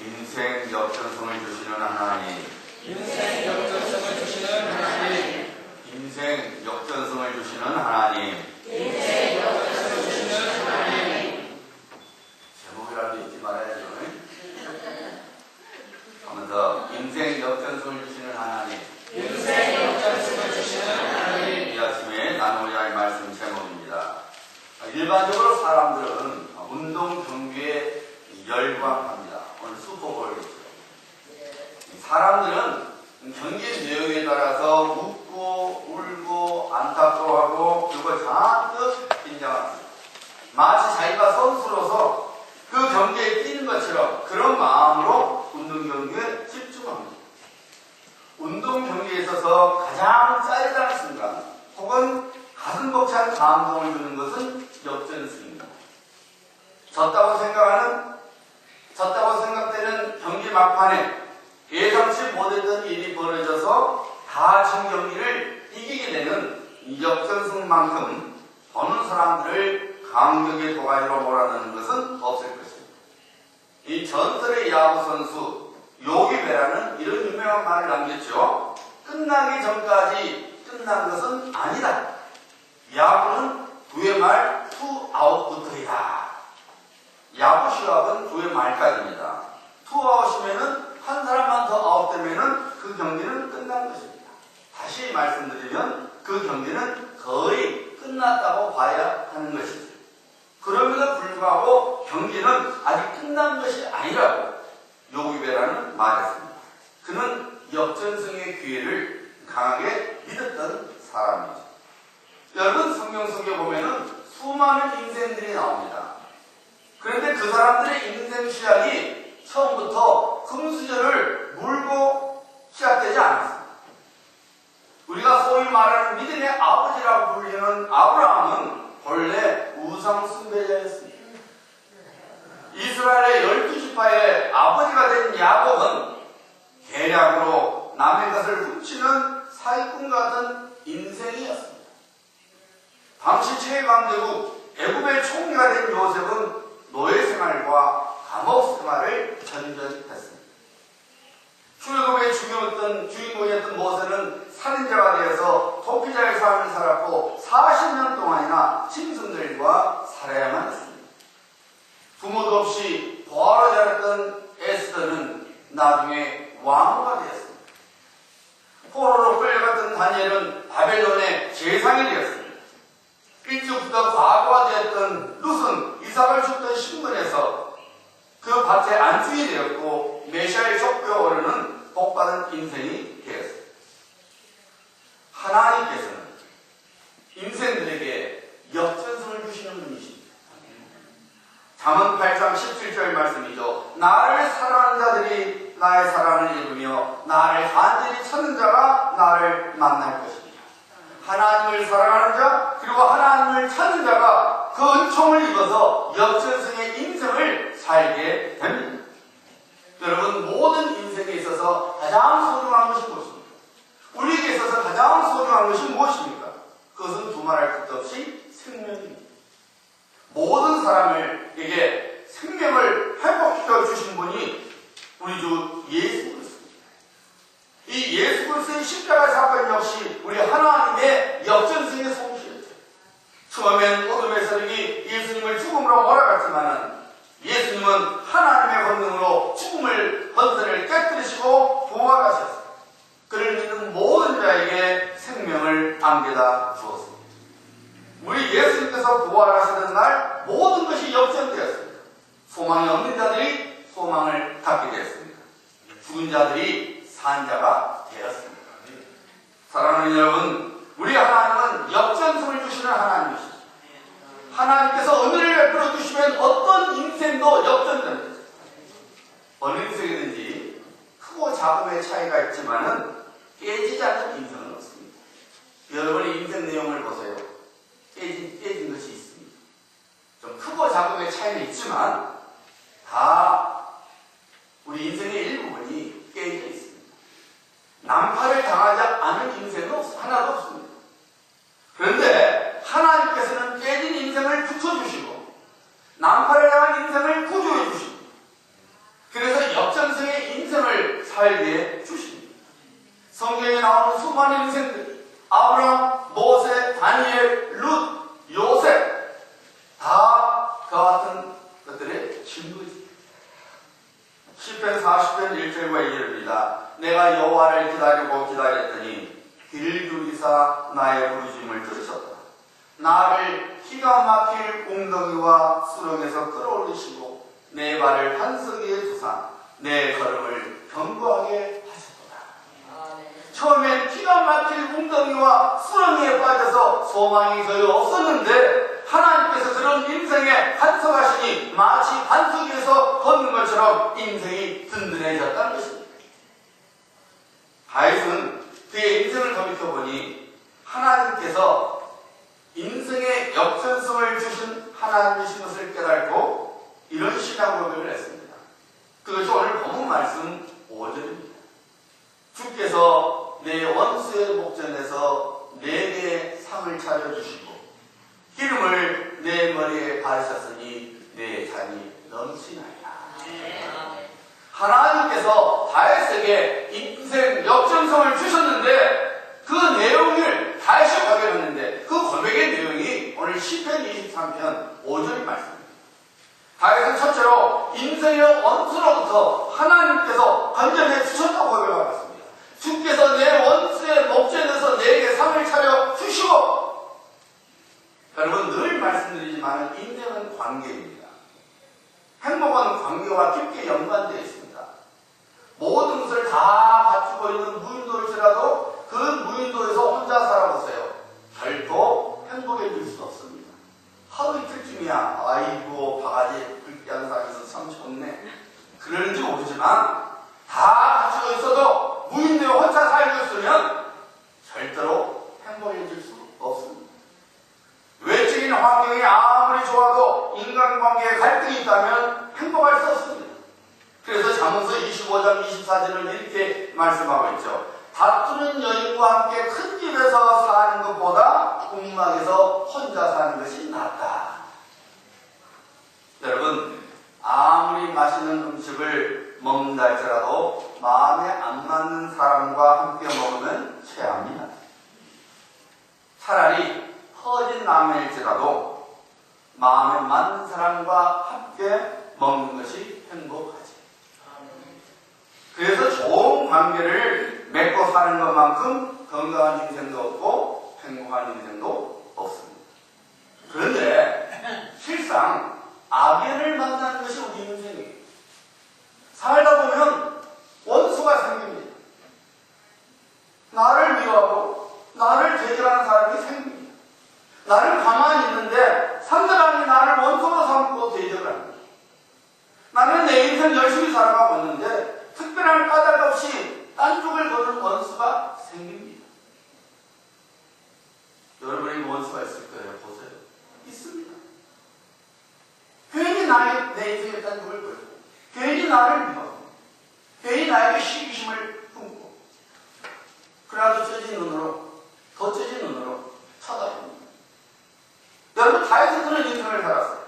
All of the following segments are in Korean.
인생 역전승을 주시는 하나님, 인생 역전승을 주시는 하나님, 인생 역전승을 주시는 하나님, 인생 역전승을 주시는 하나님. 제목이라도 잊지 말아야죠. 한 번 더. 인생 역전승을 주시는 하나님, 인생 역전승을 주시는 하나님. 이 아침에 나누고자 할 말씀 제목입니다. 일반적으로 사람들은 운동 경기에 열광합니다. 오늘 슈퍼볼이죠. 사람들은 경기 내용에 따라서 웃고 울고 안타까워하고 그리고 잔뜩 긴장합니다. 마치 자기가 선수로서 그 경기에 뛰는 것처럼 그런 마음으로 운동 경기에 집중합니다. 운동 경기에 있어서 가장 짜릿한 순간 혹은 가슴 벅찬 감동을 주는 것은 역전승입니다. 졌다고 생각되는 경기 막판에 예상치 못했던 일이 벌어져서 다진 경기를 이기게 되는 역전승만큼 보는 사람들을 감격의 도가니로 몰아넣는 것은 없을 것입니다. 이 전설의 야구 선수 요기베라는 이런 유명한 말을 남겼죠. 끝나기 전까지 끝난 것은 아니다. 야구는 9회 말 2아웃부터이다. 야구 시합은 9회 말까지입니다. 2아웃이면은 한 사람만 더 아웃되면은 그 경기는 끝난 것입니다. 다시 말씀드리면 그 경기는 거의 끝났다고 봐야 하는 것이죠. 그럼에도 불구하고 경기는 아직 끝난 것이 아니라고 요기베라는 말했습니다. 그는 역전승의 기회를 강하게 믿었던 사람이죠. 여러분 성경 속에 보면은 수많은 인생들이 나옵니다. 그런데 그 사람들의 인생 시작이 처음부터 금수저를 물고 시작되지 않았습니다. 우리가 소위 말하는 믿음의 아버지라고 불리는 아브라함은 본래 우상 숭배자였습니다. 이스라엘의 12지파의 아버지가 된 야곱은 계략으로 남의 것을 훔치는 사기꾼 같은 인생이었습니다. 당시 최강대국 애굽의 총리가 된 요셉은 노예 생활과 감옥 생활을 전전했습니다. 출애굽의 주인공이었던 모세는 살인자가 되어서 도피자의 삶을 살았고 40년 동안이나 짐승들과 살아야만 했습니다. 부모도 없이 보아로 자랐던 에스더는 나중에 왕후가 되었습니다. 포로로 끌려갔던 다니엘은 바벨론의 제상이 되었습니다. 일찍부터 과거가 되었던 룻은 이삭을 줍던 신분에서 그 밭의 안주인이 되었고 메시아의 족보에 오르는 복받은 인생이 되었습니다. 하나님께서는 인생들에게 역전승을 주시는 분이십니다. 잠언 8장 17절 말씀이죠. 나를 사랑하는 자들이 나의 사랑을 입으며 나를 간절히 찾는 자가 나를 만날 것입니다. 하나님을 사랑하는 자 그리고 하나님을 찾는 자가 그 은총을 입어서 역전승의 인생을 살게 됩니다. 여러분 모든 인생에 있어서 가장 소중한 것이 무엇입니까? 우리에게 있어서 가장 소중한 것이 무엇입니까? 그것은 두말할 것도 없이 생명입니다. 모든 사람에게 생명을 회복시켜 주신 분이 우리 주 예수 그리스도입니다. 이 예수 그리스도의 십자가 사건 역시 우리 하나님의 역전승의 솜씨였죠. 처음엔 어둠의 세력이 예수님을 죽음으로 몰아갔지만은 예수님은 하나님의 권능으로 죽음을 번세를 깨뜨리시고 부활하셨습니다. 그를 믿는 모든 자에게 생명을 안겨다 주었습니다. 우리 예수님께서 부활하시는 날 모든 것이 역전되었습니다. 소망이 없는 자들이 소망을 갖게 되었습니다. 죽은 자들이 산 자가 되었습니다. 사랑하는 여러분, 우리 하나님은 역전승을 주시는 하나님이시죠. 하나님께서 은혜를 베풀어 주시면 어떤 인생도 역전됩니다. 어느 인생이든지 크고 작음의 차이가 있지만은 깨지지 않는 인생은 없습니다. 여러분의 인생 내용을 보세요. 깨진 것이 있습니다. 좀 크고 작음의 차이는 있지만 다 우리 인생의 일부분이 깨져 있습니다. 난파를 당하지 않은 인생은 하나도 없습니다. 그런데 하나님께서는 깨진 인생을 붙여주시고 난파를 당한 인생을 구조해 주시고 그래서 역전 것들의 증거지. 시편 40편 1절과 2절입니다. 내가 여호와를 기다리고 기다렸더니 길들이사 나의 부르짖음을 들으셨다. 나를 기가 막힐 웅덩이와 수렁에서 끌어올리시고 내 발을 반석 위에 두사 내 걸음을 견고하게 하셨도다. 처음엔 기가 막힐 웅덩이와 수렁에 빠져서 소망이 거의 없었는데 하나님께서 그런 인생에 반석하시니 마치 반석 위에서 걷는 것처럼 인생이 든든해졌다는 것입니다. 다윗은 그의 인생을 돌이켜보니 하나님께서 인생의 역전성을 주신 하나님이신 것을 깨닫고 이런 신앙 고백을 했습니다. 그것이 오늘 본문 말씀 5절입니다. 주께서 내 원수의 목전에서 내게 상을 차려주시고 기름을 내 머리에 바르셨으니 내 잔이 넘치나이다. 하나님께서 다윗에게 인생 역전성을 주셨는데 그 내용을 다윗이 고백했는데 그 고백의 내용이 오늘 시편 23편 5절 말씀입니다. 다윗은 첫째로 인생의 원수로부터 하나님께서 건져내 주셨다고 고백하고 있습니다. 주께서 내 원수의 목전에서 내게 상을 차려 주시고, 여러분 늘 말씀드리지만 인생은 관계입니다. 행복은 관계와 깊게 연관되어 있습니다. 모든 것을 다 갖추고 있는 무인도일지라도 그 무인도에서 혼자 살아보세요. 결코 행복해질 수 없습니다. 하루 이틀쯤이야 아이고 바가지 붉게 하는 사람에서 참 좋네 그러는지 모르지만 다 갖추고 있어도 무인도에 혼자 살고 있으면 절대로 행복해질 수 없습니다. 외적인 환경이 아무리 좋아도 인간관계에 갈등이 있다면 행복할 수 없습니다. 그래서 잠언서 25장 24절은 이렇게 말씀하고 있죠. 다투는 여인과 함께 큰 집에서 사는 것보다 궁막에서 혼자 사는 것이 낫다. 여러분 아무리 맛있는 음식을 먹는다 할지라도 마음에 안 맞는 사람과 함께 먹으면 최악입니다. 차라리 터진 라면일지라도 마음에 맞는 사람과 함께 먹는 것이 행복하지. 그래서 좋은 관계를 맺고 사는 것만큼 건강한 인생도 없고 행복한 인생도 없습니다. 그런데 실상 악연을 만나는 것이 우리 인생이에요. 살다 보면 원수가 생깁니다. 나를 미워하고 나를 대적하는 사람이 생깁니다. 나를 가만히 있는데 상대방이 나를 원수로 삼고 대적을 합니다. 나는 내 인생 열심히 살아가고 있는데 특별한 까닭 없이 딴쪽을 거는 원수가 생깁니다. 여러분에게 원수가 있을 거예요. 보세요. 있습니다. 괜히 내 인생에 딴쪽을 걸고 괜히 나를 미워하고 괜히 나에게 시기심을 품고 그래도 쪄진 눈으로 더 쪄진 눈으로 쳐다봅니다. 여러분 다윗은 그런 인생을 살았어요.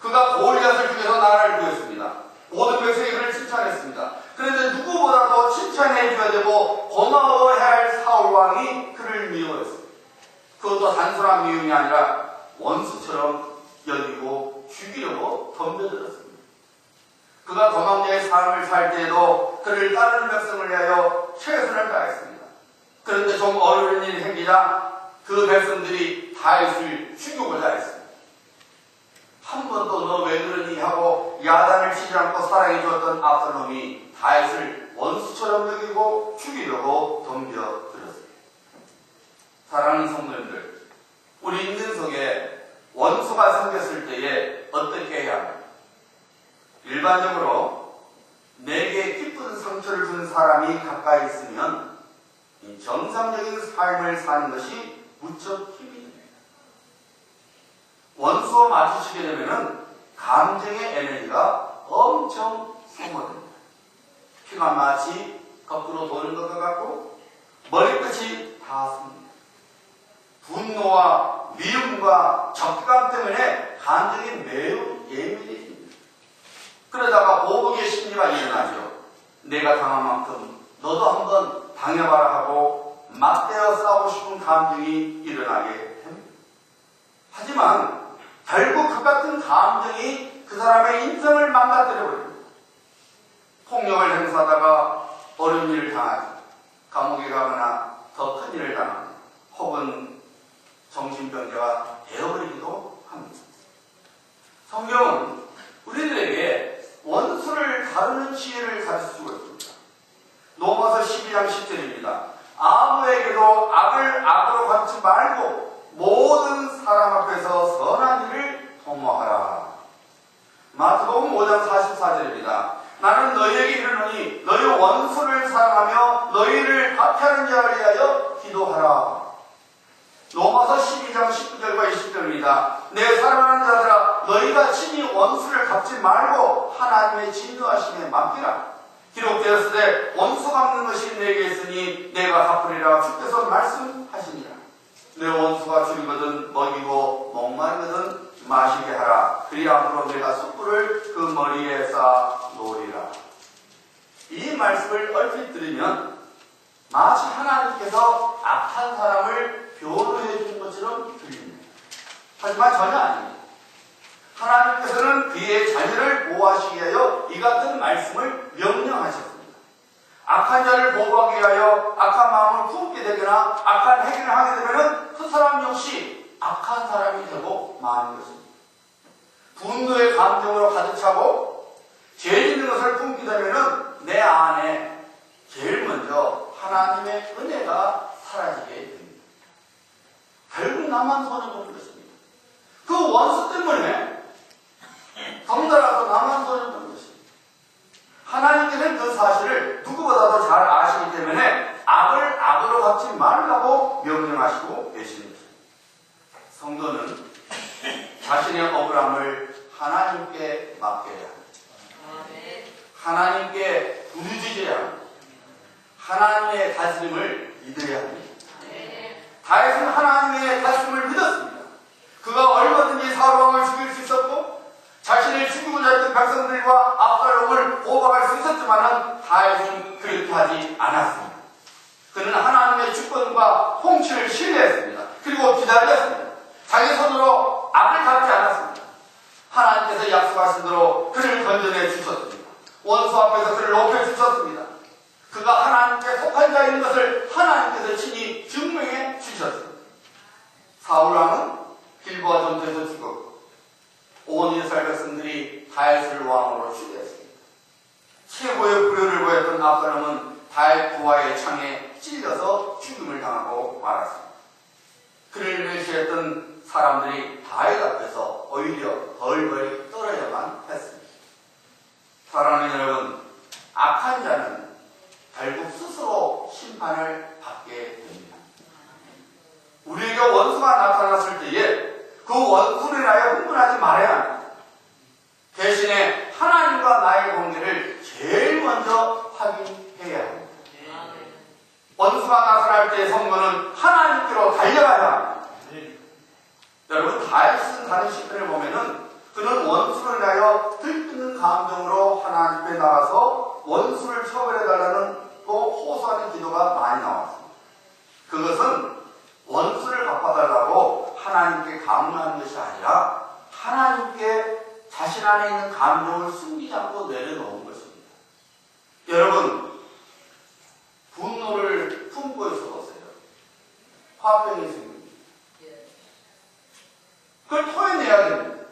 그가 골리앗을 죽여서 나라를 구했습니다. 모든 백성이 그를 칭찬했습니다. 그런데 누구보다도 칭찬해줘야 되고 고마워해야 할 사울왕이 그를 미워했습니다. 그것도 단순한 미움이 아니라 원수처럼 여기고 죽이려고 덤벼들었습니다. 그가 도망자의 삶을 살 때에도 그를 따르는 백성을 위하여 최선을 다했습니다. 그런데 좀 어려운 일이 생기자 그 백성들이 다윗을 죽이고자 했습니다. 한 번도 너 왜 그러니 하고 야단을 치지 않고 사랑해주었던 압살롬이 다윗을 원수처럼 여기고 죽이려고 덤벼들었습니다. 사랑하는 성도님들, 우리 인생 속에 원수가 생겼을 때에 어떻게 해야 합니까? 일반적으로 내게 깊은 상처를 준 사람이 가까이 있으면 정상적인 삶을 사는 것이 무척 힘이 듭니다. 원수와 마주치게 되면 감정의 에너지가 엄청 소모됩니다. 피가 마치 거꾸로 도는 것 같고 머리끝이 다 씁니다. 분노와 미움과 적감 때문에 감정이 매우 예민해집니다. 그러다가 보복의 심리가 일어나죠. 내가 당한 만큼 너도 한번 당해봐라 하고 맞대어 싸우고 싶은 감정이 일어나게 됩니다. 하지만 결국 그 같은 감정이 그 사람의 인생을 망가뜨려버립니다. 폭력을 행사하다가 어려운 일을 당하지, 감옥에 가거나 더 큰 일을 당하거나 혹은 정신병자가 되어버리기도 합니다. 성경은 우리들에게 원수를 다루는 지혜를 가르치고 있습니다. 로마서 12장 10절입니다. 아무에게도 악을 악으로 갚지 말고 모든 사람 앞에서 선한 일을 도모하라. 마태복음 5장 44절입니다. 나는 너희에게 이르노니 너희 원수를 사랑하며 너희를 박해하는 자를 위하여 기도하라. 로마서 12장 19절과 20절입니다. 내 사랑하는 자들아, 너희가 친히 원수를 갚지 말고 하나님의 진노하심에 맡기라. 기록되었으되 원수 갚는 것이 내게 있으니 내가 갚으리라 주께서 말씀하시니라. 내 원수가 줄이거든 먹이고 목마르거든 마시게 하라. 그리함으로 내가 숯불을 그 머리에 쌓아 놓으리라. 이 말씀을 얼핏 들으면 마치 하나님께서 악한 사람을 변호해 주는 것처럼 들립니다. 하지만 전혀 아닙니다. 하나님께서는 그의 자녀를 보호하시기 위하여 이 같은 말씀을 명령하셨습니다. 악한 자를 보호하기 위하여 악한 마음을 품게 되거나 악한 행위를 하게 되면 그 사람 역시 악한 사람이 되고 마는 것입니다. 분노의 감정으로 가득 차고 죄 짓는 것을 품게 되면 내 안에 제일 먼저 하나님의 은혜가 사라지게 됩니다. 결국 나만 손해보는 것입니다. 그 원수 때문에 덩달아서 나만 손해보는 것입니다. 하나님께서는 그 사실을 누구보다도 잘 아시기 때문에 악을 악으로 갚지 말라고 명령하시고 계시는 것입니다. 성도는 자신의 억울함을 하나님께 맡겨야 합니다. 하나님께 부르짖어야 합니다. 하나님의 다스림을 믿어야 합니다. 다윗은 하나님의 다스림을 믿었습니다. 그가 얼마든지 사울왕을 죽일 수 있었고 자신을 죽이고자 했던 백성들과 압살롬을 보호할 수 있었지만 다윗은 그렇게 하지 않았습니다. 그는 하나님의 주권과 통치를 신뢰했습니다. 그리고 기다렸습니다. 자기 손으로 악을 갚지 않았습니다. 하나님께서 약속하신 대로 그를 건져내 주셨습니다. 원수 앞에서 그를 높여주셨습니다. 그가 하나님께 속한 자인 것을 하나님께서 친히 증명해 주셨습니다. 사울왕은 길보아 전투에서 죽었고 온 이스라엘 백성들이 다윗을 왕으로 추대했습니다. 최고의 불효를 보였던 압살롬은 다윗 부하의 창에 찔려서 죽음을 당하고 말았습니다. 그를 멸시했던 사람들이 다윗 앞에서 오히려 벌벌 떨어야만 했습니다. 사랑하는 여러분, 악한 자는 결국 스스로 심판을 받게 됩니다. 우리에게 원수가 나타났을 때에 그 원수를 인하여 흥분하지 말아야 합니다. 대신에 하나님과 나의 관계를 제일 먼저 확인해야 합니다. 원수가 나타날 때 성도는 하나님께로 달려가야 합니다. 여러분, 다윗은 다른 시편을 보면은 그는 원수를 인하여 들뜨는 감정으로 하나님 앞에 나가서 원수를 처벌해달라는 또 호소하는 기도가 많이 나왔습니다. 그것은 원수를 갚아달라고 하나님께 강요하는 것이 아니라 하나님께 자신 안에 있는 감정을 숨기지 않고 내려놓은 것입니다. 여러분, 분노를 품고 있어 보세요. 화병이 생깁니다. 그걸 토해내야 됩니다.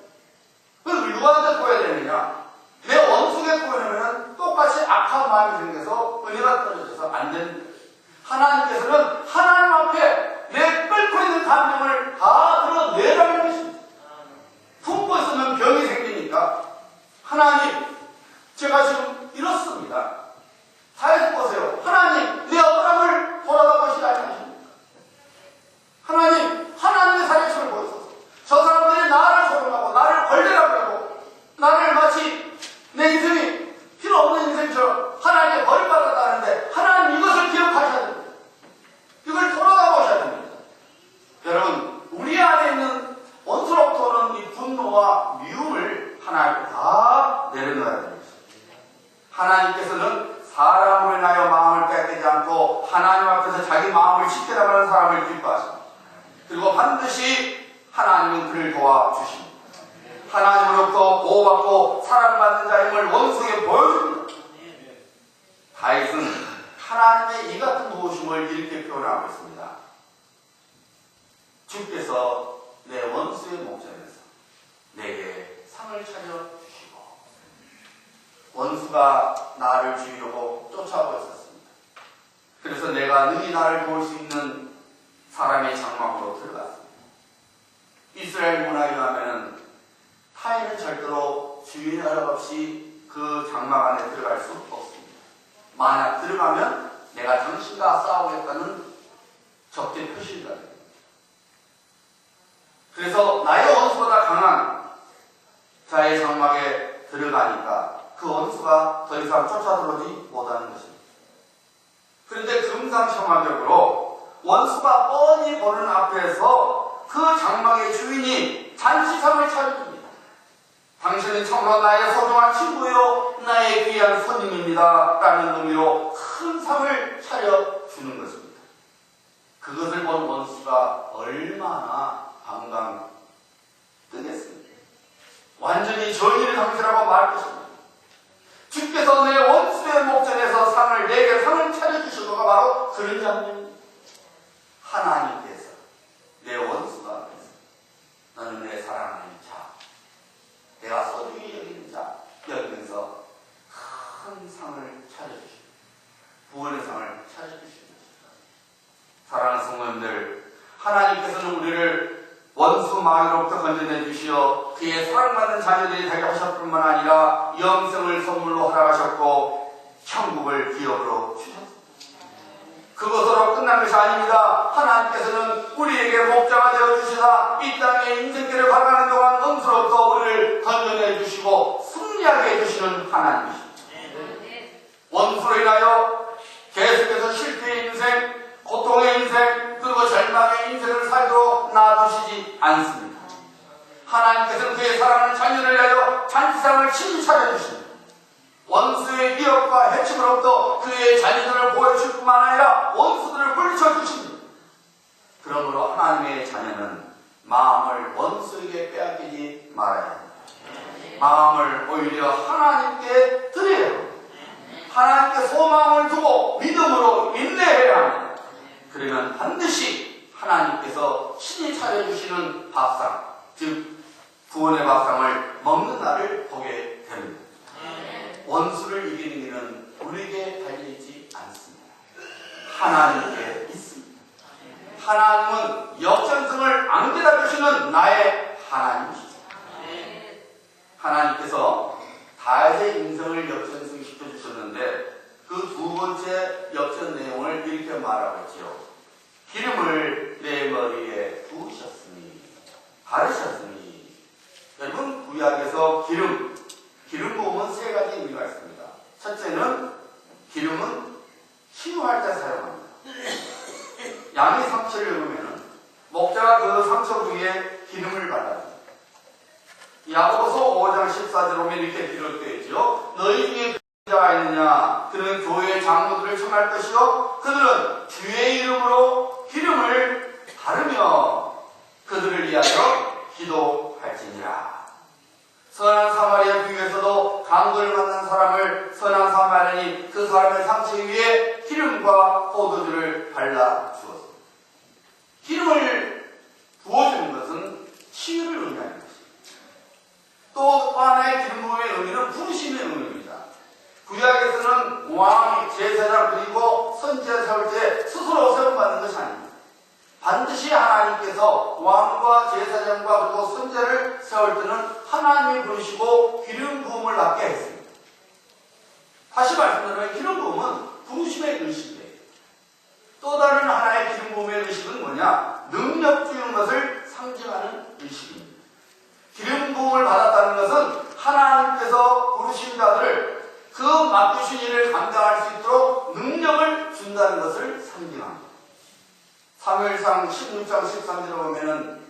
그걸 누구한테 토해야 되느냐? 내 원수에게 토해내면 똑같이 악한 마음이 생겨서 은혜가 떨어져서 안 됩니다. 하나님께서는 하나님 앞에 내 끓고 있는 감정을 다 드러내라는 것입니다. 품고 있으면 병이 생기니까 하나님, 제가 지금 이렇습니다. 다윗 보세요. 하나님, 내 억울함을 돌아가보시지 아니하십니까? 하나님, 하나님의 사력심을 보여서 저 사람들이 나를 조롱하고 나를 벌레라고 하고 나를 마치 내 인생이 필요 없는 인생처럼 하나님께 버림받았다는데 하나님 이것을 기억하셔야 됩니다. 이걸 돌아가 보셔야 됩니다. 여러분, 우리 안에 있는 원수로부터 오는 이 분노와 미움을 하나님께 다 내려놓아야 됩니다. 하나님께서는 사람을 인하여 마음을 뺏기지 않고 하나님 앞에서 자기 마음을 지켜나가는 사람을 기뻐하십니다. 그리고 반드시 하나님은 그를 도와주십니다. 하나님으로부터 보호받고 사랑받는 자임을 원수에게 보여줍니다. 다윗은 하나님의 이 같은 도우심을 이렇게 표현하고 있습니다. 주께서 내 원수의 목전에서 내게 상을 차려주시고, 원수가 나를 죽이려고 쫓아오고 있었습니다. 그래서 내가 능히 나를 도울 수 있는 사람의 장막으로 들어갔습니다. 이스라엘 문화에 의하면 타인은 절대로 주인의 허락 없이 그 장막 안에 들어갈 수 없습니다. 만약 들어가면 내가 당신과 싸우겠다는 적대 표시가 됩니다. 그래서 나의 원수보다 강한 자의 장막에 들어가니까 그 원수가 더 이상 쫓아들어오지 못하는 것입니다. 그런데 금상첨화적으로 원수가 뻔히 보는 앞에서 그 장막의 주인이 잔치상을 차려줍니다. 당신은 참으로 나의 소중한 친구요, 나의 귀한 손님입니다 라는 의미로 큰 상을 차려주는 것입니다. 그것을 본 원수가 얼마나 방방 뜨겠습니까? 완전히 저희를 당신이라고 말할 것입니다. 주께서 내 원수의 목전에서 내게 상을 차려주신 거가 바로 그런 장면입니다. 하나님께서 내 원수가 앞에서 너는 내 사랑하는 자, 내가 소중히 여기는 자 여기면서 큰 상을 차려주십니다. 구원의 상을 차려주십니다. 사랑하는 성도님들, 하나님께서는 우리를 원수 마귀로부터 건져내 주시어 그의 사랑받는 자녀들이 되게 하셨을 뿐만 아니라 영생을 선물로 허락하셨고 천국을 기업으로 주셨습니다. 그것으로 끝난 것이 아닙니다. 하나님께서는 우리에게 목자가 되어주시사 이 땅의 인생길을 걸어가는 동안 음수로부터 우리를 건져내 주시고 승리하게 해주시는 하나님이십니다. 원수로 인하여 계속해서 실패의 인생, 고통의 인생, 그리고 절망의 인생을 살도록 놔두시지 않습니다. 하나님께서는 그의 사랑하는 자녀를 위하여 잔치상을 친히 차려주십니다. 원수의 위협과 해침으로부터 그의 자녀들을 보여줄 뿐만 아니라 원수들을 물리쳐주십니다. 그러므로 하나님의 자녀는 마음을 원수에게 빼앗기지 말아야 합니다. 마음을 오히려 하나님께 드려야 합니다. 하나님께 소망을 두고 믿음으로 인내해야 합니다. 그러면 반드시 하나님께서 신이 차려주시는 밥상, 즉 구원의 밥상을 먹는 날을 보게 됩니다. 원수를 이기는 일은 우리에게 달려있지 않습니다. 하나님께 있습니다. 하나님은 역전승을 안겨다 주시는 나의 하나님이시죠. 하나님께서 다윗의 인생을 역전승시켜 주셨는데 그 두 번째 역전 내용을 이렇게 말하고 있지요. 기름을 내 머리에 부으셨으니, 바르셨으니. 여러분, 구약에서 기름 부음은 세 가지 의미가 있습니다. 첫째는 기름은 치유할 때 사용합니다. 양의 상처를 입으면 목자가 그 상처 부위에 기름을 발라줍니다. 야고보서 5장 14절 보면 이렇게 기록되어 있죠. 너희 중에 자가 있느냐? 그는 교회의 장로들을 청할 것이요 그들은 주의 이름으로 기름을 바르며 그들을 위하여 기도할지니라. 선한 사마리아 중에서도 강도를 만난 사람을 선한 사마리아인이 그 사람의 상처 위에 기름과 포도주를 발라 주었습니다. 기름을 부어주는 것은 치유를 의미하는 것입니다. 또 하나의 기름 부음의 의미는 부르심의 의미입니다. 구약에서는 왕이 제사장 그리고 선지자 세울 때 스스로 세움받는 것이 아닙니다. 반드시 하나님께서 왕과 제사장과 그리고 선지자를 세울 때는 하나님이 부르시고 기름 부음을 받게 했습니다. 다시 말씀드리면 기름 부음은 부르심의 의식이에요. 또 다른 하나의 기름 부음의 의식은 뭐냐? 능력 주는 것을 상징하는 의식입니다. 기름 부음을 받았다는 것은 하나님께서 부르신 자들을 그 맡기신 일을 감당할 수 있도록 능력을 준다는 것을 상징합니다. 사무엘상 16장 13절에 보면은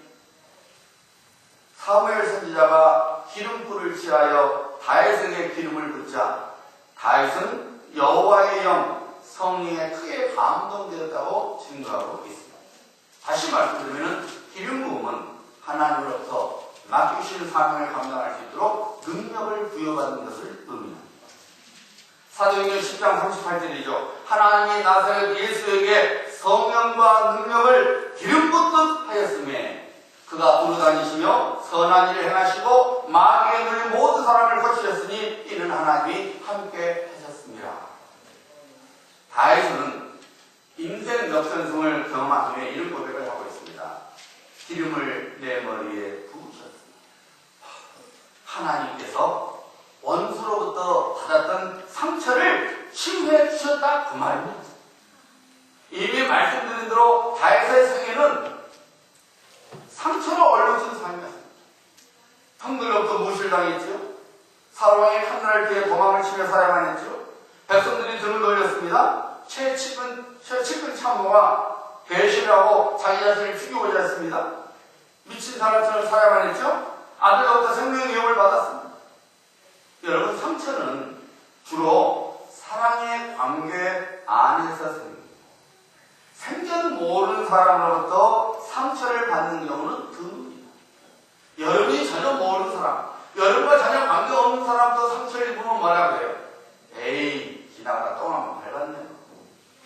사무엘 선지자가 기름불을 취하여 다윗에게 기름을 붓자 다윗은 여호와의 영 성령에 크게 감동되었다고 증거하고 있습니다. 다시 말씀드리면 기름 부음은 하나님으로부터 맡기신 사명을 감당할 수 있도록 능력을 부여받는 것을 의미합니다. 사도행전 10장 38절이죠. 하나님이 나사렛 예수에게 성령과 능력을 기름 붓듯 하였으며 그가 두루다니시며 선한 일을 행하시고 마귀에 눌린 모든 사람을 거치셨으니 이는 하나님이 함께 하셨습니다. 다윗은 인생 역전승을 경험한 후에 이런 고백을 하고 있습니다. 기름을 내 머리에 부으셨습니다. 하나님께서 원수로부터 받았던 상처를 치유해 주셨다 그 말입니다. 이미 말씀드린 대로 다윗의 생애는 상처로 얼룩진 삶이었습니다. 형들로부터 무실당했지요. 사울왕의 칼날을 피해 도망을 치며 살아야만 했죠. 백성들이 등을 돌렸습니다. 최측근 참모가 배신하고 자기 자신을 죽이고자 했습니다. 미친 사람처럼 살아야만 했죠. 아들로부터 생명 위협을 받았습니다. 여러분, 상처는 주로 사랑의 관계 안에서 생깁니다. 생전 모르는 사람으로부터 상처를 받는 경우는 드뭅니다. 여러분이 전혀 모르는 사람, 여러분과 전혀 관계없는 사람도 상처를 입으면 뭐라고 해요? 에이, 지나가다 똥 한번 밟았네요.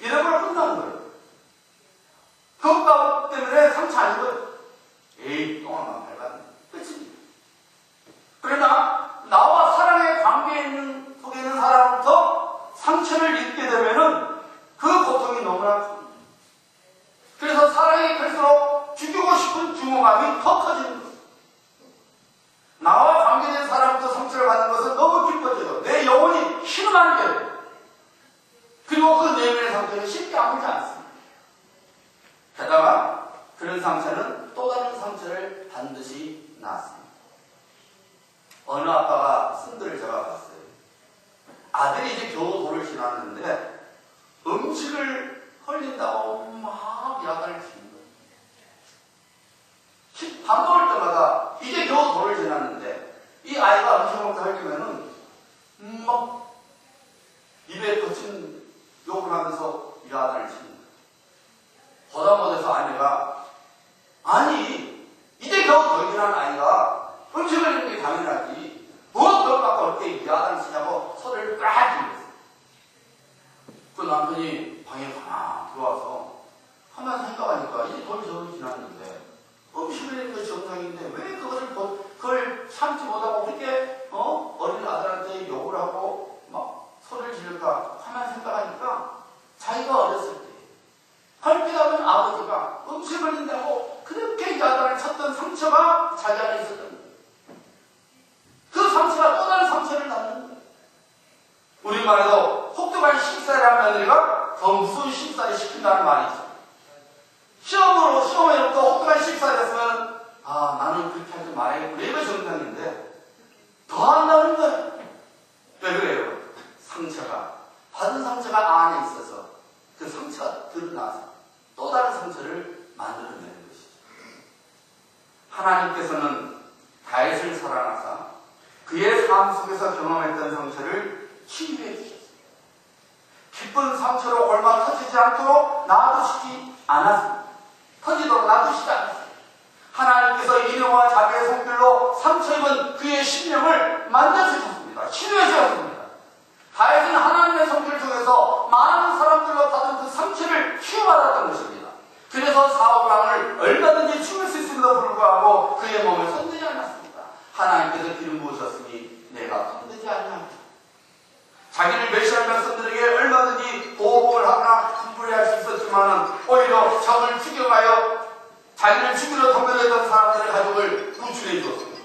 이런 걸 끝나는 거예요. 그것 때문에 상처 아닌 거예요. 에이, 똥 한번 밟았네. 끝입니다. 그러나 나와 사랑의 관계에 속에 있는 사람부터 상처를 입게 되면은 그 고통이 너무나 큽니다. 그래서 사랑이 클수록 죽이고 싶은 증오감이 더 커지는 거예요. 나와 관계된 사람부터 상처를 받는 것은 너무 기뻐져요. 내 영혼이 신음하는 거예요. 그리고 그 내면의 상처는 쉽게 아물지 않습니다. 게다가 그런 상처는 또 다른 상처를 반드시 낳습니다. 어느 아빠가 쓴들을 제가 봤어요. 아들이 이제 겨우 돌을 지났는데 음식을 흘린다고 막 야단을 치는 거예요. 밥 먹을 때마다 이제 겨우 돌을 지났는데 이 아이가 음식 먹다 흘리면은 막 입에 거친 욕을 하면서 야단을 치는 거예요. 보다 못해서 아내가 아니 이제 겨우 돌 지난 아이가 음식을 흘리는 게 당연하지 무엇 더 갖고 어떻게 야단을 치냐고 소리를 꽉 지르겠어요. 그 남편이 방에 가만 들어와서 가만 생각하니까 이제 돌이 저리 지났는데 음식을 흘리는 것이 정상인데 왜 그걸 참지 못하고 그렇게 어린 아들한테 욕을 하고 막 소리를 지를까 가만 생각하니까 자기가 어렸을 때 헐뜯어본 아버지가 음식을 흘린다고 그렇게 야단을 쳤던 상처가 자기 안에 있었던 거예요. 그 상처가 또 다른 상처를 낳는 거예요. 우리말에도 혹독한 심살이라는 며느리가 더 무서운 심살을 시킨다는 말이 있어요. 시험에로부터 혹독한 심살이 됐으면 나는 그렇게 하지 말아야겠구나 이거 정상인데 더 한다는 거예요. 왜 그래요? 받은 상처가 안에 있어서 그 상처가 드러나서 또 다른 상처를 만들어내는 것이죠. 하나님께서는 다윗을 사랑하사 그의 삶 속에서 경험했던 상처를 치유해 주셨습니다. 기쁜 상처로 얼마 터지지 않도록 놔두시지 않았습니다. 터지도록 놔두시지 않았습니다. 하나님께서 인형과 자기의 손길로 상처 입은 그의 심령을 만져주셨습니다. 치유해 주셨습니다. 다윗은 하나님의 손길 중에서 많은 사람들로 받은 그 상처를 치유받았던 것입니다. 그래서 사울왕을 얼마든지 죽일 수 있음에도 불구하고 그의 몸을 손대지 않았습니다. 하나님께서 기름 부으셨으니 내가 손대지 않냐. 자기를 메시할 백성들에게 얼마든지 보복을 하거나 분불해할 수 있었지만 오히려 적을 죽여가여 자기를 죽이러 동면했던 사람들의 가족을 구출해 주었습니다.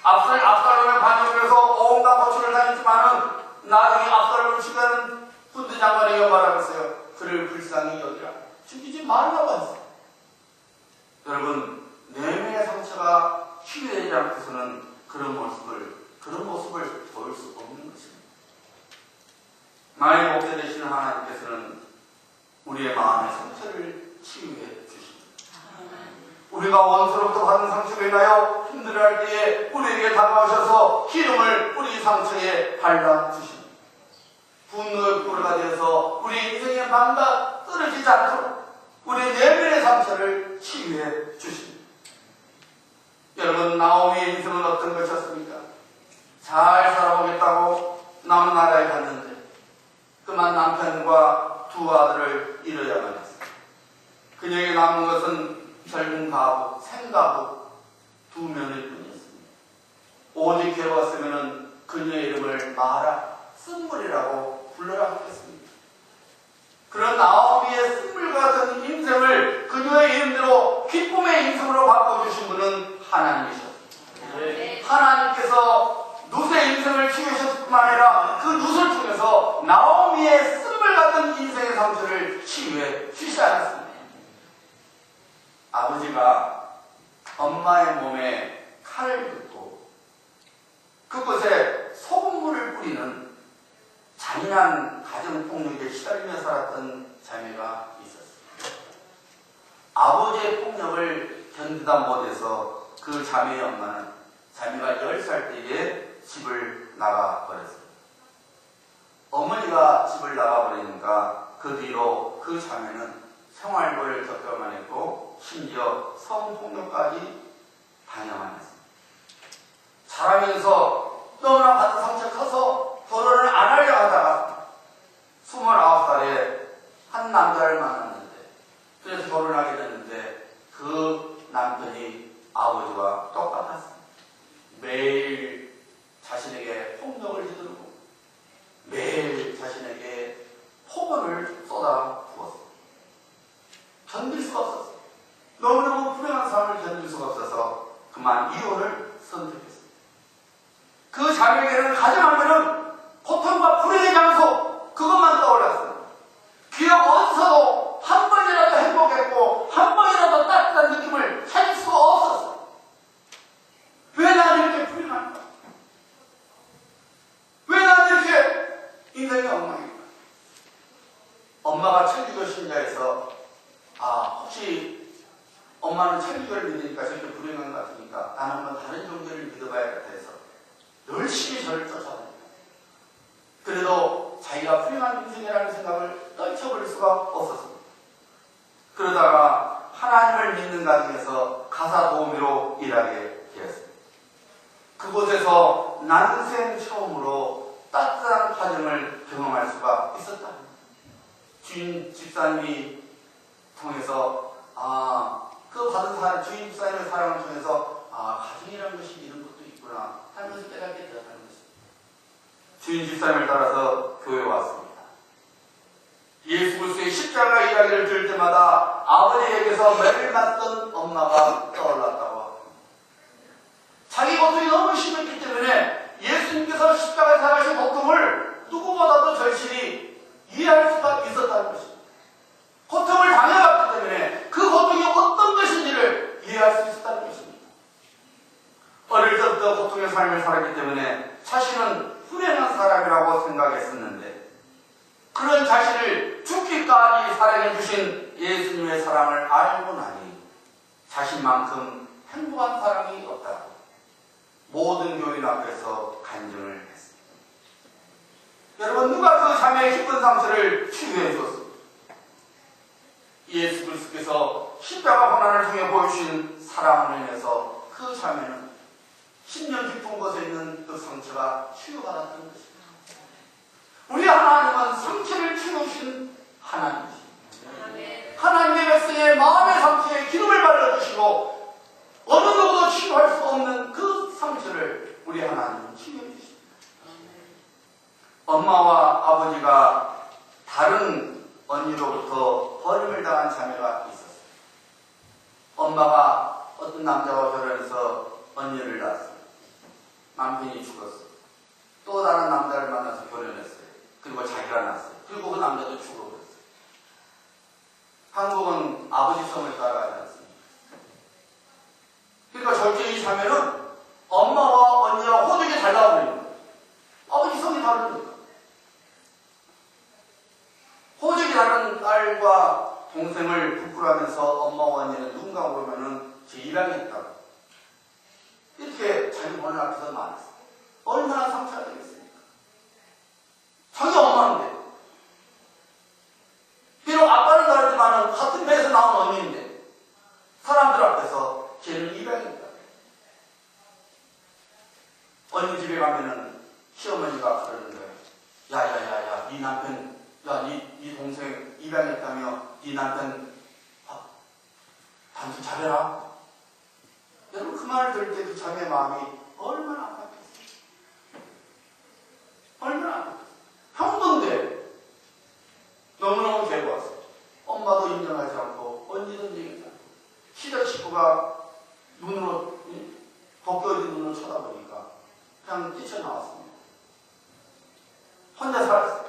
압살롬의 반역을 해서 온갖 고초를 당했지만은 나중에 압살롬을 죽이는 군대 장관에게 뭐라고 했어요? 그를 불쌍히 여기라. 죽이지 말라고 했어요. 여러분, 내면의 상처가 치유되지 않고서는 그런 모습을 보일 수 없는 것입니다. 나의 목자 되시는 하나님께서는 우리의 마음의 상처를 치유해 주십니다. 우리가 원수로부터 받은 상처로 인하여 힘들어할 때에 우리에게 다가오셔서 기름을 우리 상처에 발라주십니다. 분노의 불가 되어서 우리 인생의 밤과 떨어지지 않도록 우리 내면의 상처를 치유해 주십니다. 여러분, 나오미의 인생은 어떤 것이었습니까? 잘 살아보겠다고 남나라에 갔는데 그만 남편과 두 아들을 잃어야만 했어요. 그녀에게 남은 것은 젊은 가부, 생가부 두 명일 뿐이었습니다. 오직 괴로웠으면 그녀의 이름을 마라, 쓴물이라고 불러라 하겠습니다. 그런 나오미의 쓴물 같은 인생을 그녀의 이름대로 기쁨의 인생으로 바꿔주신 분은 하나님이셨습니다. 하나님께서 룻의 인생을 치유하셨을 뿐만 아니라 그 룻을 통해서 나오미의 쓴물 같은 인생의 상처를 치유해 주시지 않았습니다. 아버지가 엄마의 몸에 칼을 긋고 그곳에 소금물을 뿌리는 잔인한 가정폭력에 시달리며 살았던 자매가 있었습니다. 아버지의 폭력을 견디다 못해서 그 자매의 엄마는 자매가 10살 때에 집을 나가버렸습니다. 어머니가 집을 나가버리니까 그 뒤로 그 자매는 생활고를 겪어만 했고 심지어 성폭력까지 당해만 했습니다. 자라면서 너무나 받은 상처가 커서 결혼을 안 하려 하다가 29살에 한 남자를 만났는데 그래서 결혼하게 됐는데 그 남편이 아버지와 똑같았습니다. 매일 자신에게 폭력을 휘두르고 매일 자신에게 폭언을 쏟아 부었습니다. 견딜 수가 없었어요. 너무너무 불행한 삶을 견딜 수가 없어서 그만 이혼을 선택했습니다. 그 자매에게는 가정하면은 고통과 불행의 장소 그것만 떠올랐습니다. 기억 어디서도 한 번이라도 행복했고 한 번이라도 따뜻한 느낌을 찾을 수가 없었어요. 왜 나는 이렇게 불행할까? 왜 나는 이렇게 인생이 엉망일까? 엄마가 천주교 신자에서 혹시 엄마는 천주교를 믿으니까 저렇게 불행한 것 같으니까 나는 한번 다른 종교를 믿어봐야겠다 해서 열심히 저를 쫓아다닙니다. 그래도 자기가 불행한 인생이라는 생각을 떨쳐버릴 수가 없었습니다. 그러다가 하나님을 믿는 가정에서 가사 도우미로 일하게 되었습니다. 그곳에서 난생 처음으로 따뜻한 가정을 경험할 수가 있었다. 주인 집사님이 통해서 그 받은 사람, 주인 집사님의 사랑을 통해서 가정이라는 것이 이런 것도 있구나 하는 것을 깨닫게 되었다는 것입니다. 주인 집사님을 따라서 교회에 왔습니다. 예수 그리스도의 십자가 이야기를 들을 때마다 아버지에게서 매를 맞던 엄마가 떠올랐다고 합니다. 자기 고통이 너무 심했기 때문에 예수님께서 십자가에 살아가신 고통을 누구보다도 절실히 이해할 수가 있었다는 것입니다. 고통을 당해왔기 때문에 그 고통이 어떤 것인지를 이해할 수 있었다는 것입니다. 어릴 때부터 고통의 삶을 살았기 때문에 자신은 불행한 사람이라고 생각했었는데 그런 자신을 죽기까지 사랑해 주신 예수님의 사랑을 알고 나니 자신만큼 행복한 사람이 없다고 모든 교인 앞에서 간증을 했습니다. 여러분, 누가 그 자매의 깊은 상처를 치유해 주었습니까? 예수 그리스도께서 십자가 고난을 통해 보여주신 사랑을 인해서 그 자매는 10년 깊은 곳에 있는 그 상처가 치유받았던 것입니다. 우리 하나님은 상처를 치유하신 하나님이십니다. 하나님의 백성의 마음의 상처에 기름을 발라주시고 어느 누구도 치유할 수 없는 그 상처를 우리 하나님은 치유해 주십니다. 엄마와 아버지가 다른 언니로부터 버림을 당한 자매가 있었어요. 엄마가 어떤 남자와 결혼해서 언니를 낳았어요. 남편이 죽었어요. 또 다른 남자를 만나서 결혼했어요. 그리고 자기가 낳았어요. 그리고 그 남자도 죽어버렸어요. 한국은 아버지 성을 따라가지 않습니다. 그러니까 절대 이 자매는 엄마와 언니와 호적이 달라버립니다. 아버지 성이 다릅니다. 호적이 다른 딸과 동생을 부끄러워하면서 엄마와 언니는 누군가 보면은 제 입양했다고 이렇게 자기 어머니 앞에서 말했어요. 얼마나 상처가 되겠습니까? 자기 엄마인데 비록 아빠는 다르지만 같은 배에서 나온 언니인데 사람들 앞에서 쟤를 입양했다. 시어머니가 그러는 거예요. 야야야야, 네 남편, 네 동생 입양했다며 네 남편 단순 잘해라. 여러분 그 말을 들을 때 그 자매의 마음이 얼마나 아팠겠어요. 얼마나 아팠겠어요. 형도인데 너무너무 괴로웠어요. 엄마도 인정하지 않고 언니도 인정하지 않고 시댁 식구가 눈으로 벗겨진 눈으로 쳐다보니까 그냥 뛰쳐나왔습니다. 혼자 살았어요.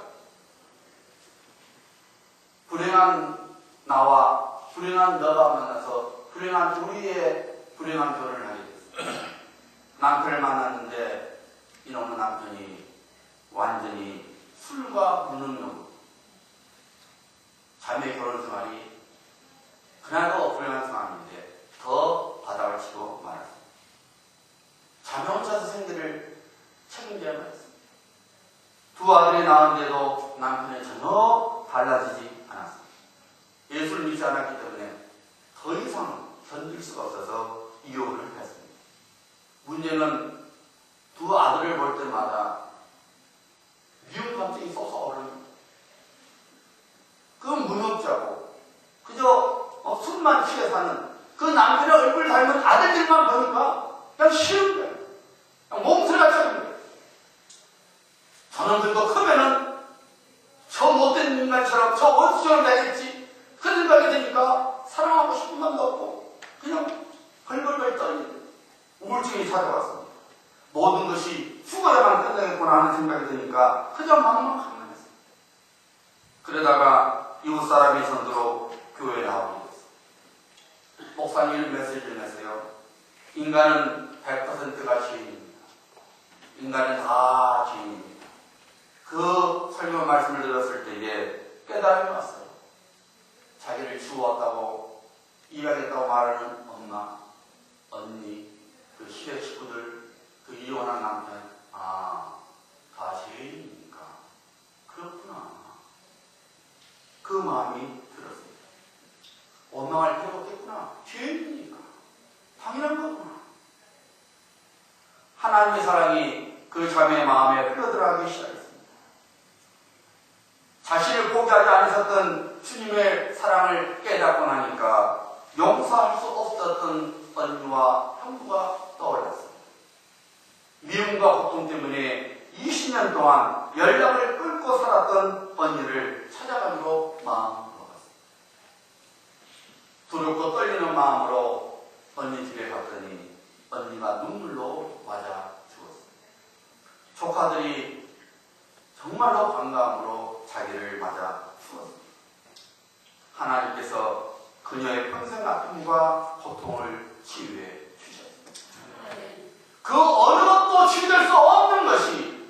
불행한 나와 불행한 너가 만나서 불행한 우리의 불행한 결혼을 하게 됐어요. 남편을 만났는데 이놈의 남편이 완전히 술과 무능력, 자매 결혼 생활이 그날도 불행한 상황인데 더 바닥을 치고 말았습니다. 자매 혼자서 생계를 책임져야 말했습니다. 두 아들이 낳았는데도 남편이 전혀 달라지지 않았습니다. 예수를 믿지 않았기 때문에 더 이상 견딜 수가 없어서 이혼을 했습니다. 문제는 두 아들을 볼 때마다 미운 감정이 솟아오릅니다. 그 무능자고 그저 술만 취해 사는 그 남편의 얼굴 닮은 아들들만 보니까 그냥 싫은 거예요. 그냥 몸살같이 하는 거예요. 저놈들도 크면은 저 못된 인간처럼 저 원수처럼 되겠지 그 생각이 드니까 사랑하고 싶은 마음도 없고 그냥 벌벌벌 떨리는 우울증이 찾아왔습니다. 모든 것이 죽어야만 끝나겠구나 하는 생각이 드니까 그저 막막합니다. 그러다가 이웃 사람이 선두로 교회에 나오게 됐어요. 목사님 메시지를 내세요. 인간은 100%가 죄인입니다. 인간은 다 죄인입니다. 그 설교 말씀을 들었을 때에 깨달음이 왔어요. 자기를 주웠다고 이야기했다고 말하는 엄마, 언니, 그 시댁 식구들, 그 이혼한 남편, 다 죄인이니까 그렇구나. 그 마음이 들었습니다. 원망할 필요 없겠구나. 죄인이니까 당연한 거구나. 하나님의 사랑이 그 자매의 마음에 흘러들어가기 시작했습니다. 자신을 포기하지 않으셨던 주님의 사랑을 깨닫고 나니까 용서할 수 없었던 언니와 형부가 떠올랐습니다. 미움과 고통 때문에 20년 동안 연락을 끊고 살았던 언니를 찾아가기로 마음먹었습니다. 두렵고 떨리는 마음으로 언니 집에 갔더니 언니가 눈물로 맞아 죽었습니다. 조카들이 정말로 반가움으로 자기를 맞아 죽었습니다. 하나님께서 그녀의 평생 아픔과 고통을 치유해 주셨습니다. 그 어느 것도 치유될 수 없는 것이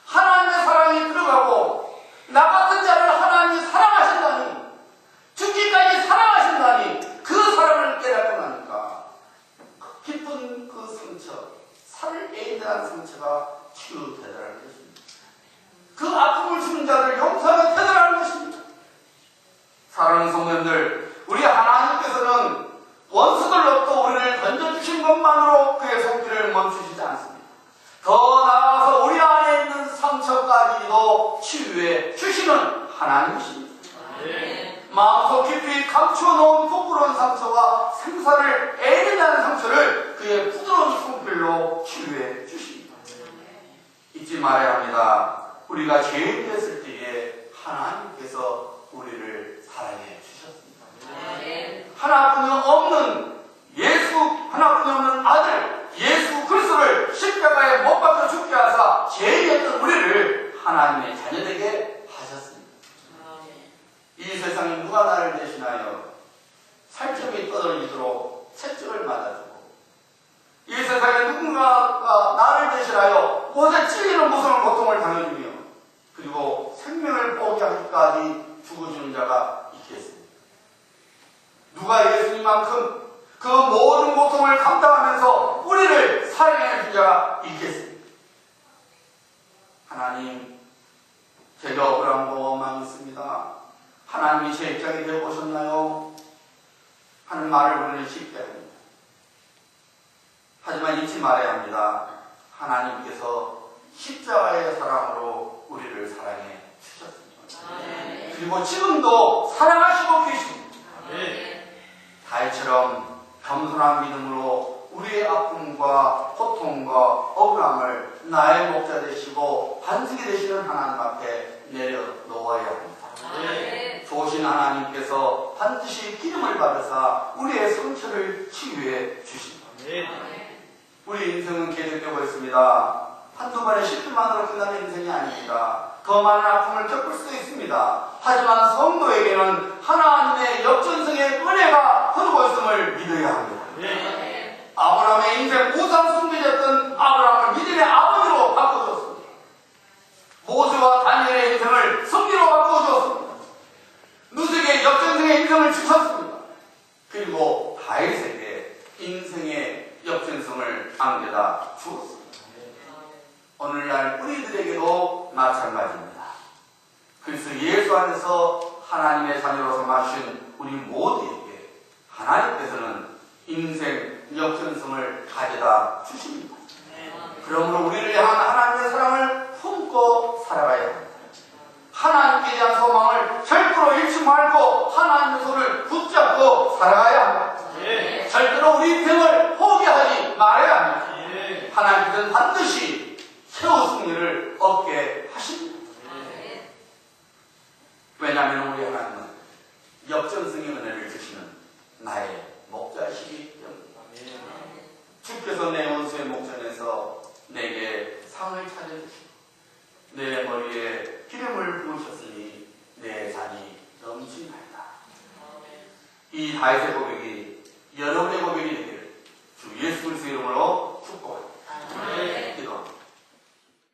하나님의 사랑이 들어가고 나 같은 자를 하나님이 사랑하신다니 죽기까지 사랑하신다니 그 사랑을 깨닫고 나니까 깊은 그 상처, 살을 애인한 상처가 치유되더라는 것입니다. 그 아픔을 주는 자들 용서하게 되더라는 것입니다. 사랑하는 성도님들, 우리 하나님께서는 원수들로부터 우리를 던져주신 것만으로 그의 손길을 멈추시지 않습니다. 더 나아가서 우리 안에 있는 상처까지도 치유해 주시는 하나님이십니다. 마음속 깊이 감추어놓은 부끄러운 상처와 생사를 애리다는 상처를 그의 부드러운 손길로 치유해 주십니다. 잊지 말아야 합니다. 우리가 죄인 됐을 때에 하나님께서 우리를 사랑해 주셨습니다. 하나뿐이 없는 예수, 하나뿐이 없는 아들 예수 그리스도를 십자가에 못 박혀 죽게 하사 죄인이었던 우리를 하나님의 자녀되게 하셨습니다. 이 세상에 누가 나를 대신하여 살점이 떨어지도록 채찍을 맞아주고 이 세상에 누군가가 나를 대신하여 옷에 찔리는 무서운 고통을 당해주며 그리고 생명을 포기하기까지 죽어주는 자가 있겠습니다. 누가 예수님만큼 그 모든 고통을 감당하면서 우리를 사랑해 준 자가 있겠습니다. 하나님, 제가 억울한 거 많습니다. 하나님이 제 입장이 되어 보셨나요? 하는 말을 우리는 쉽게 합니다. 하지만 잊지 말아야 합니다. 하나님께서 십자가의 사랑으로 우리를 사랑해 주셨습니다. 그리고 지금도 사랑하시고 계십니다. 다윗처럼 겸손한 믿음으로 우리의 아픔과 고통과 억울함을 나의 목자 되시고 반석이 되시는 하나님 앞에 내려놓아야 합니다. 좋으신 하나님께서 반드시 기름을 받으사 우리의 상처를 치유해 주십니다. 우리 인생은 계속되고 있습니다. 한두 번의 실패만으로 끝나는 인생이 아닙니다. 더 많은 아픔을 겪을 수도 있습니다. 하지만 성도에게는 하나님의 역전성의 은혜가 흐르고 있음을 믿어야 합니다. 아브라함의 인생 우상 숭배였던 아브라함을 믿음의 아버지로 바꿔주었습니다. 모세와 다니엘의 인생을 승리로 바꿔주었습니다. 누색의 역전성의 인생을 주셨습니다. 그리고 다윗에게 인생의 역전성을 안겨다 주었습니다. 오늘날 우리들에게도 마찬가지입니다. 그래서 예수 안에서 하나님의 자녀로 삼아주신 우리 모두에게 하나님께서는 인생 역전성을 가져다 주십니다. 그러므로 우리를 향한 하나님의 사랑을 품고 살아가야 합니다. 하나님께 대한 소망을 절대로 잃지 말고 하나님의 손을 붙잡고 살아가야 합니다. 절대로 우리 병을 포기하지 말아야 합니다. 하나님께서는 반드시 새로운 승리를 얻게 하십니다. 왜냐하면 우리 하나님은 역전승의 은혜를 주시는 나의 목자이시기 때문입니다. 주께서 내 원수의 목전에서 내게 상을 차려주시고 내 머리에 기름을 부으셨으니 내 잔이 넘치나이다. 이 다윗의 고백이 여러분의 고백이 되기를 주 예수 그리스도의 이름으로